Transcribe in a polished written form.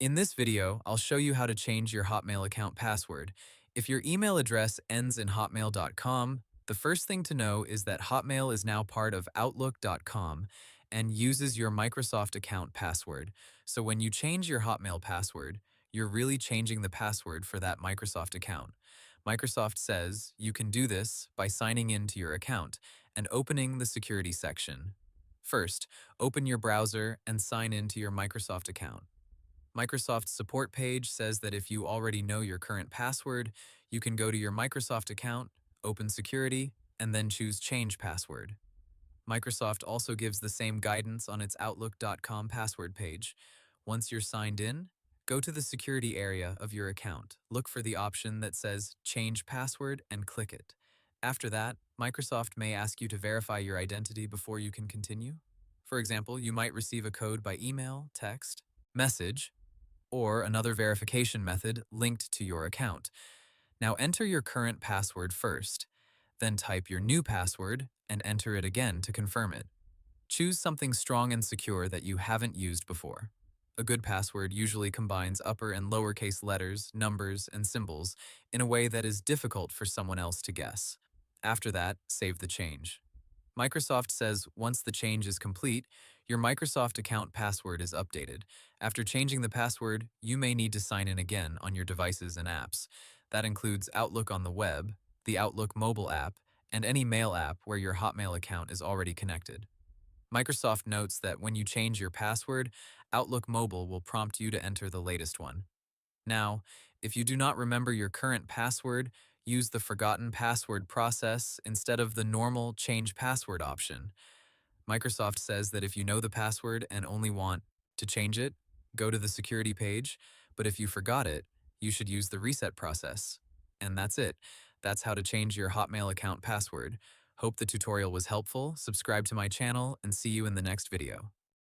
In this video, I'll show you how to change your Hotmail account password. If your email address ends in hotmail.com, the first thing to know is that Hotmail is now part of outlook.com and uses your Microsoft account password. So when you change your Hotmail password, you're really changing the password for that Microsoft account. Microsoft says you can do this by signing into your account and opening the security section. First, open your browser and sign into your Microsoft account. Microsoft's support page says that if you already know your current password, you can go to your Microsoft account, open security, and then choose change password. Microsoft also gives the same guidance on its Outlook.com password page. Once you're signed in, go to the security area of your account. Look for the option that says change password and click it. After that, Microsoft may ask you to verify your identity before you can continue. For example, you might receive a code by email, text, message, or another verification method linked to your account. Now enter your current password first, then type your new password and enter it again to confirm it. Choose something strong and secure that you haven't used before. A good password usually combines upper and lowercase letters, numbers, and symbols in a way that is difficult for someone else to guess. After that, save the change. Microsoft says once the change is complete, your Microsoft account password is updated. After changing the password, you may need to sign in again on your devices and apps. That includes Outlook on the web, the Outlook mobile app, and any mail app where your Hotmail account is already connected. Microsoft notes that when you change your password, Outlook Mobile will prompt you to enter the latest one. Now, if you do not remember your current password, use the forgotten password process instead of the normal change password option. Microsoft says that if you know the password and only want to change it, go to the security page, but if you forgot it, you should use the reset process. And that's it. That's how to change your Hotmail account password. Hope the tutorial was helpful, subscribe to my channel, and see you in the next video.